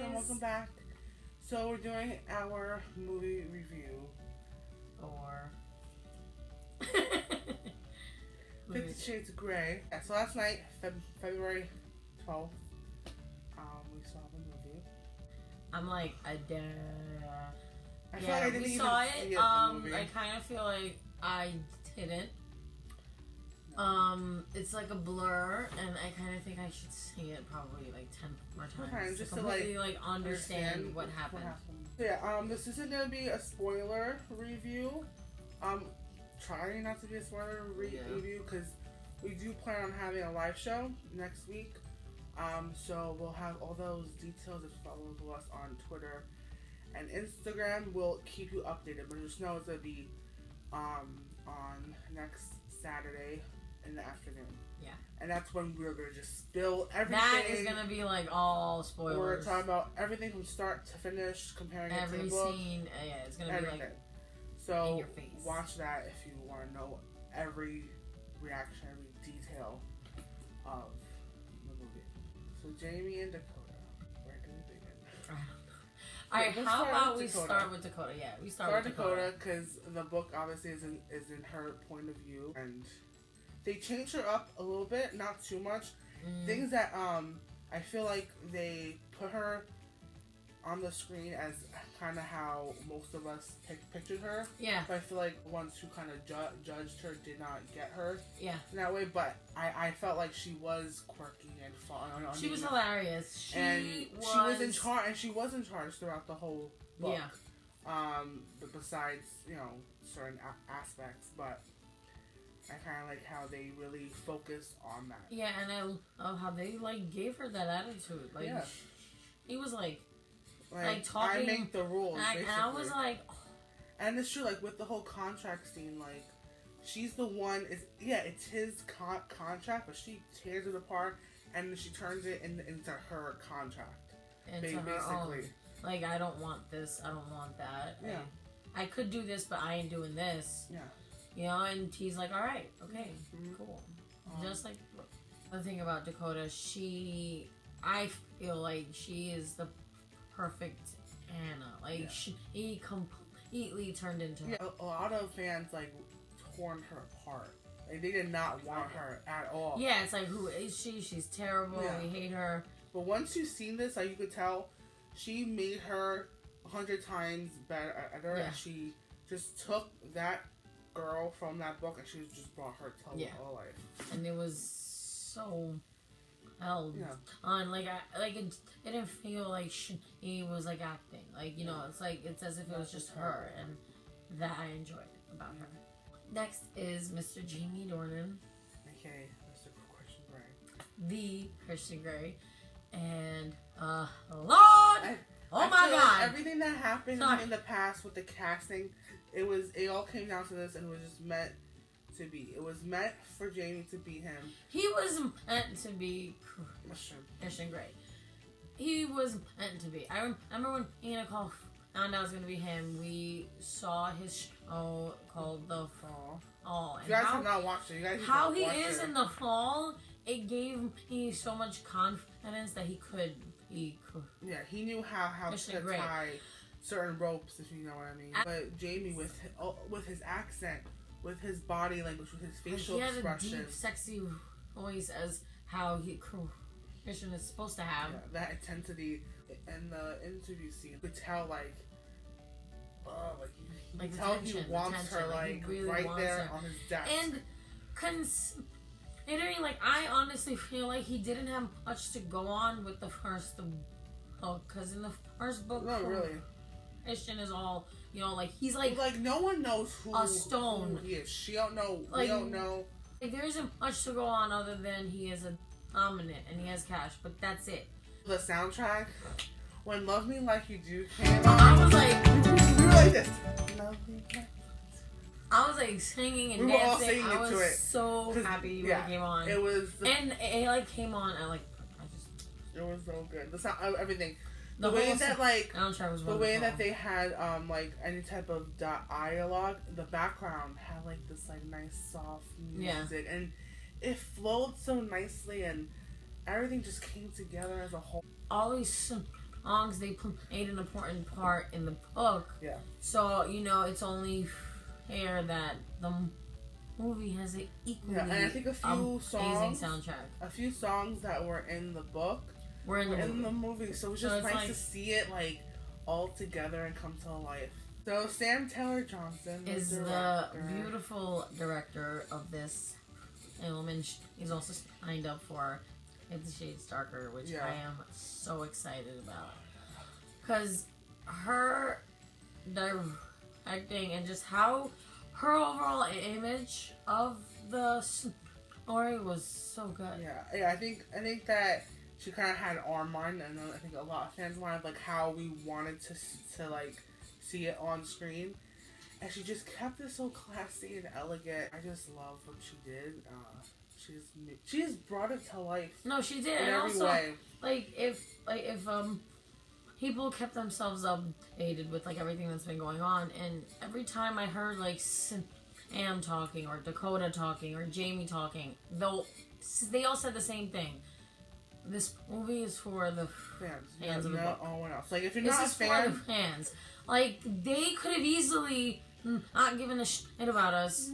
and welcome back. So we're doing our movie review for 50 Shades of Grey. Yeah, so last night, February 12th, we saw the movie. I'm like, I feel yeah, like I didn't we even saw see it. I kind of feel like I didn't. It's like a blur, and I kind of think I should see it probably like 10 more times just to completely like understand what happened. So yeah, this isn't gonna be a spoiler review. Trying not to be a spoiler review because we do plan on having a live show next week. So we'll have all those details if you follow us on Twitter and Instagram. We'll keep you updated, but just know it's gonna be on next Saturday in the afternoon. Yeah. And that's when we're gonna just spill everything. That is gonna be like all spoilers. We're talking about everything from start to finish, comparing it to the book. Every scene, yeah, it's gonna everything. be like so in your face. Watch that if you want to know every reaction, every detail of the movie. So Jamie and Dakota, where can we begin? Alright, how about we start with Dakota? Yeah, we start with Dakota because the book obviously is in her point of view, and they changed her up a little bit, not too much. Things that I feel like they put her on the screen as kind of how most of us pictured her. Yeah. But I feel like ones who kind of judged her did not get her. Yeah. In that way, but I felt like she was quirky and fun. She was hilarious. She was in charge, and she was in charge throughout the whole book. Yeah. But besides, certain aspects, but I kind of like how they really focus on that. Yeah, and I love how they gave her that attitude. He was like talking. I make the rules. And I was like, oh. And it's true. With the whole contract scene, she's the one. It's his contract, but she tears it apart and she turns it into her contract. Into her own. I don't want this. I don't want that. Yeah. I could do this, but I ain't doing this. Yeah. And he's like, all right, okay, cool. Just like the thing about Dakota, I feel like she is the perfect Anna. He completely turned into her. Yeah, a lot of fans torn her apart. They did not want her at all. Yeah, it's like, who is she? She's terrible. Yeah. We hate her. But once you've seen this, you could tell she made her 100 times better. Yeah. And she just took that girl from that book and she just brought her to life. And it was so held on. It didn't feel like he was acting. It's as if it was just her, and that I enjoyed about her. Next is Mr. Jamie Dornan, aka Mr. Christian Grey. The Christian Grey, and Lord. Oh my God! Everything that happened in the past with the casting, it all came down to this, and it was just meant to be. It was meant for Jamie to be him. He was meant to be Christian Grey. He was meant to be. I remember when Ian Nicole found out it was going to be him. We saw his show called The Fall. You guys have not watched it. You guys how he is in The Fall, it gave me so much confidence that he could. Yeah, he knew how to tie certain ropes, if you know what I mean. But Jamie, with his accent, with his body language, with his facial expression, he had a deep, sexy voice as how Christian is supposed to have. Yeah, that intensity in the interview scene, you could tell you could tell he wants her really right wants there her. On his desk. And I honestly feel like he didn't have much to go on with the first book, because in the first book, no, really, Christian is all, he's no one knows who a stone. Who he is. She don't know. We don't know. There isn't much to go on other than he is a dominant and he has cash, but that's it. The soundtrack, when "Love Me Like You Do" came on, I was like, we were like this. Love me like. I was singing and we dancing. All singing I was to it. So happy when it came on. It was, and it came on. It was so good. The sound, everything. The way that the way that they had any type of dialogue, the background had this nice soft music, and it flowed so nicely, and everything just came together as a whole. Always songs, they played an important part in the book. Yeah. So, you know, it's only fair that the movie has an equally and I think a few amazing soundtrack. A few songs that were in the book were in the movie. So it was just nice to see it like all together and come to life. So Sam Taylor Johnson is the beautiful director of this film, and he's also signed up for 50 Shades Darker, which I am so excited about. Because her directing and just how her overall image of the story was so good. Yeah. I think that she kind of had our mind, and I think a lot of fans wanted like how we wanted to like see it on screen, and she just kept it so classy and elegant. I just love what she did. She just brought it to life. No, she did. In and every also, way. if people kept themselves updated with like everything that's been going on, and every time I heard like Sam talking or Dakota talking or Jamie talking, they all said the same thing. This movie is for the fans of the book. No one else. Like if you're not a fan, for the fans. Like they could have easily not given a shit about us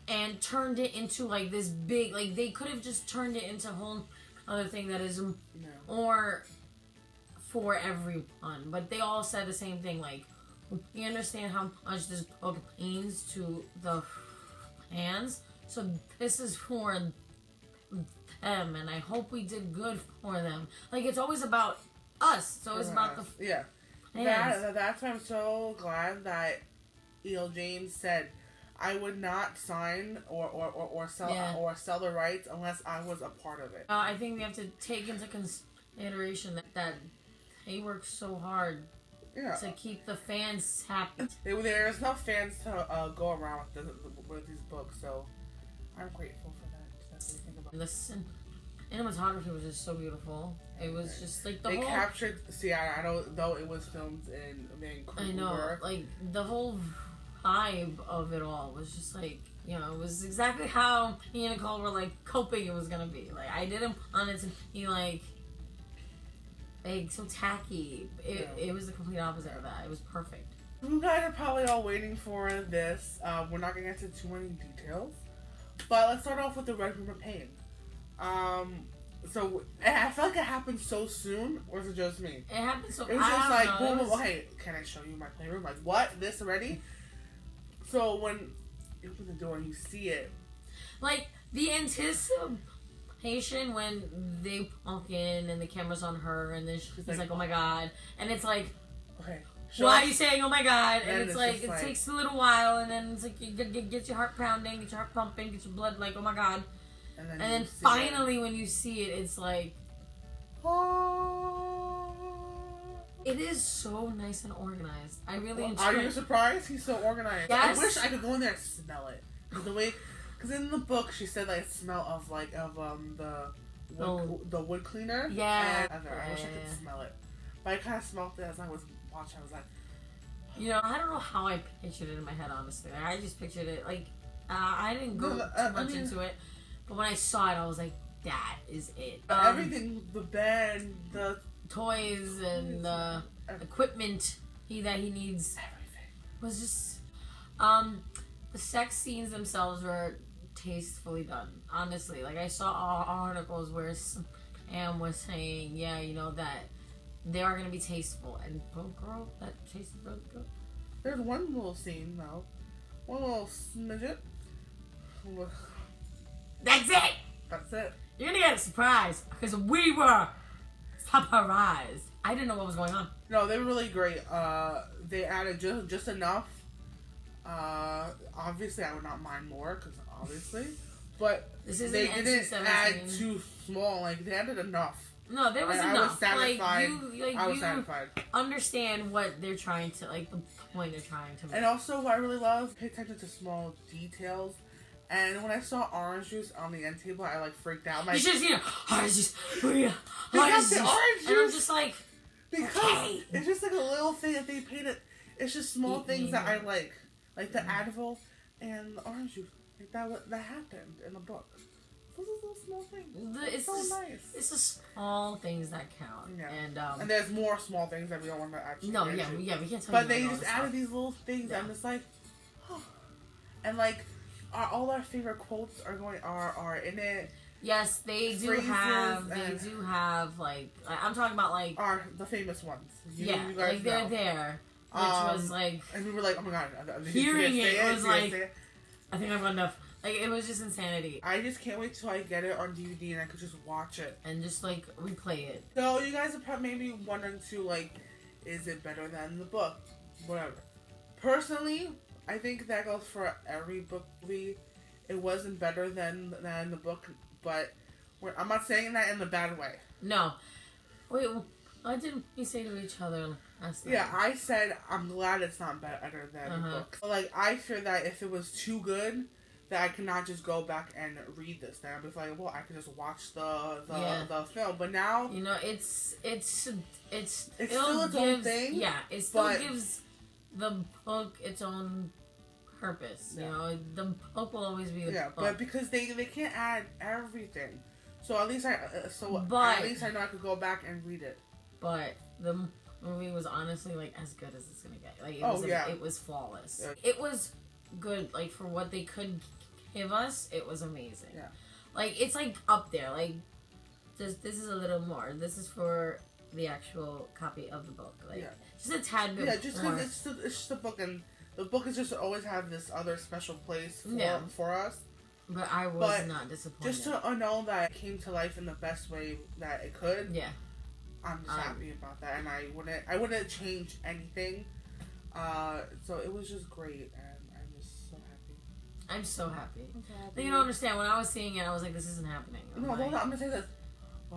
and turned it into like this big. Like they could have just turned it into a whole other thing that is or for everyone. But they all said the same thing. Like we understand how much this book means to the fans, so this is for them, and I hope we did good for them. Like it's always about us. It's always about the fans. That's why I'm so glad that E.L. James said I would not sign or sell the rights unless I was a part of it. I think we have to take into consideration that he worked so hard to keep the fans happy. There's enough fans to go around with these books, so I'm grateful for that. The cinematography was just so beautiful. It was just like they captured. See, I don't though it was filmed in Vancouver. I know, like the whole vibe of it all was just like, you know, it was exactly how me and Nicole were like hoping it was gonna be. Like I didn't want it to be like so tacky. It was the complete opposite of that. It was perfect. You guys are probably all waiting for this. We're not gonna get into too many details, but let's start off with the Red Room of Pain. So I feel like it happened so soon, or is it just me? It happened so. It was just like, boom, boom. Hey, can I show you my playroom? Like, what? This already? So when you open the door and you see it, like the anticipation when they walk in and the camera's on her, and then she's like, "Oh my god!" And it's like, okay. Why are you saying, "Oh my god"? And it's like, it takes a little while, and then it's like, you get your heart pounding, get your heart pumping, get your blood like, "Oh my god." And then finally, when you see it, it's like, oh. It is so nice and organized. I really enjoy it. Are you surprised? He's so organized. Yes. I wish I could go in there and smell it. Because in the book she said like smell of the wood cleaner. Yeah. And I wish I could smell it, but I kind of smelled it as I was watching. I was like, you know, I don't know how I pictured it in my head. Honestly, I just pictured it like I didn't go too much into it. But when I saw it, I was like, that is it. Everything, the bed, the toys, and the equipment that he needs. Everything. Was just, the sex scenes themselves were tastefully done. Honestly, like I saw articles where Sam was saying, yeah, you know, that they are going to be tasteful. And, girl, that tasted really good. There's one little scene, though. One little smidget. That's it! That's it. You're gonna get a surprise, because we were surprised. I didn't know what was going on. No, they were really great. They added just enough. Obviously, I would not mind more, because obviously. But they didn't add too small. Like, they added enough. No, there was enough. I was satisfied. I was satisfied. Understand what they're trying to, like, the point they're trying to make. And also, what I really love, pay attention to small details. And when I saw orange juice on the end table, I like freaked out. Like, you should, you know, orange juice. Orange juice. And I'm just like, because okay. It's just like a little thing that they painted. It's just small things that I like the Advil and the orange juice. Like that happened in the book. those are little small things. It's so just, nice. It's the small things that count. Yeah. And there's more small things that we don't want to actually. No, yeah, we can't tell you. But they just added these little things, and it's like, oh. And like, all our favorite quotes are in it. Yes, they do have. They do have like I'm talking about like are the famous ones. You guys like they're there, which was like. And we were like, oh my god! Hearing it was like, I think I've got enough. Like it was just insanity. I just can't wait till I get it on DVD and I could just watch it and just like replay it. So you guys are maybe wondering too, like, is it better than the book? Whatever. Personally, I think that goes for every book movie. It wasn't better than the book. But I'm not saying that in the bad way. No. Wait, what did we say to each other last night? Yeah, I said I'm glad it's not better than the book. But, like, I fear that if it was too good, that I cannot just go back and read this. Then I'd be like, well, I could just watch the film. But now, you know, it's still its own thing. Yeah, it still gives the book its own purpose. You know, the book will always be book. But because they can't add everything, so at least I know I could go back and read it. But the movie was honestly like as good as it's gonna get. Like it was flawless. Yeah. It was good. Like for what they could give us, it was amazing. Yeah. Like it's like up there. Like this is a little more. This is for the actual copy of the book. Like just a tad bit. Yeah, just because it's just a book and. The book is just always have this other special place for us. But I was not disappointed. Just to know that it came to life in the best way that it could. Yeah. I'm just happy about that, and I wouldn't change anything. So it was just great, and I'm just so happy. I'm so happy. You don't understand. When I was seeing it, I was like, "This isn't happening." I'm gonna say this.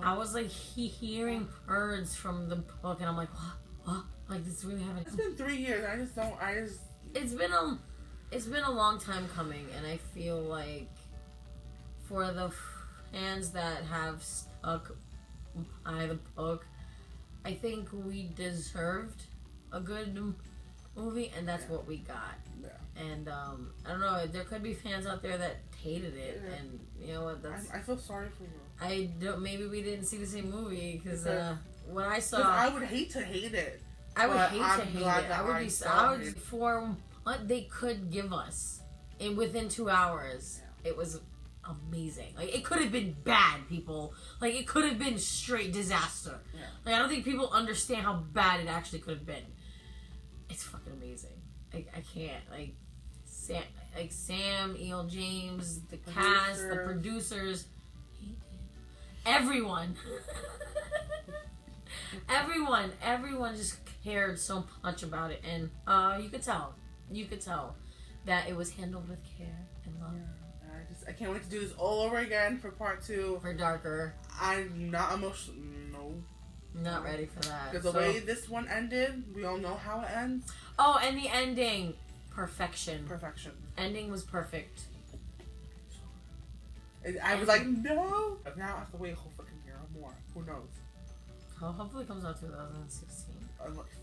I was like hearing birds from the book, and I'm like, "What? Like this really happening?" It's been 3 years. I just. It's been a long time coming, and I feel like for the fans that have stuck by the book, I think we deserved a good movie, and that's what we got. Yeah. And I don't know, there could be fans out there that hated it, and you know what? I feel sorry for you. Maybe we didn't see the same movie because when I saw, I would hate to hate it. I would hate to hate it. I would for what they could give us within 2 hours. Yeah. It was amazing. Like it could have been bad, people. Like it could have been straight disaster. Yeah. Like I don't think people understand how bad it actually could have been. It's fucking amazing. I can't Sam, E.L. James, the cast, the producers, everyone. Everyone just cared so much about it, and you could tell that it was handled with care and love. Yeah, I can't wait to do this all over again for part 2. For darker. I'm not emotional. No. Not ready for that. Because the way this one ended, we all know how it ends. Oh, and the ending, perfection. Ending was perfect. I was like, no. Now I have to wait a whole fucking year or more. Who knows? Hopefully it comes out 2016.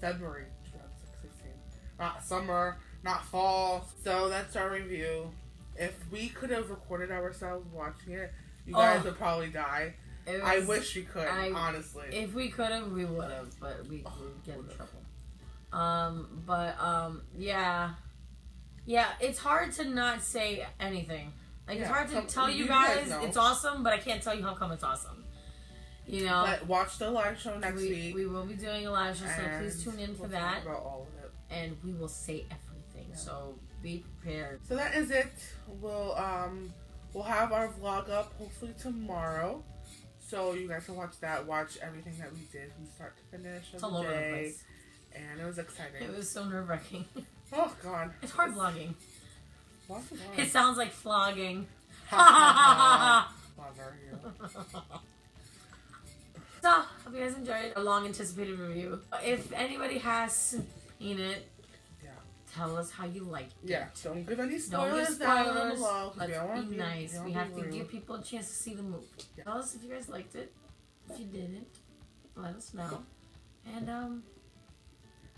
February 2016. Not summer, not fall. So that's our review. If we could have recorded ourselves watching it, you guys would probably die. I wish we could, honestly. If we could have, we would have, but we would get in trouble. Yeah, it's hard to not say anything. Like, it's hard to tell you guys it's awesome, but I can't tell you how come it's awesome. You know? But watch the live show next week. We will be doing a live show, so please tune in for that. Talk about all of it. And we will say everything, so be prepared. So that is it. We'll have our vlog up hopefully tomorrow. So you guys can watch that. Watch everything that we did from start to finish of the day. And it was exciting. It was so nerve-wracking. Oh, God. It's hard vlogging. Vlogging. It sounds like flogging. So, hope you guys enjoyed a long-anticipated review. If anybody has seen it, tell us how you liked it. Yeah, don't give any spoilers. Down below. Let's be nice. We have to give people a chance to see the movie. Yeah. Tell us if you guys liked it. If you didn't, let us know. And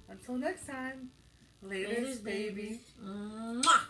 until next time, laters, baby. Mwah!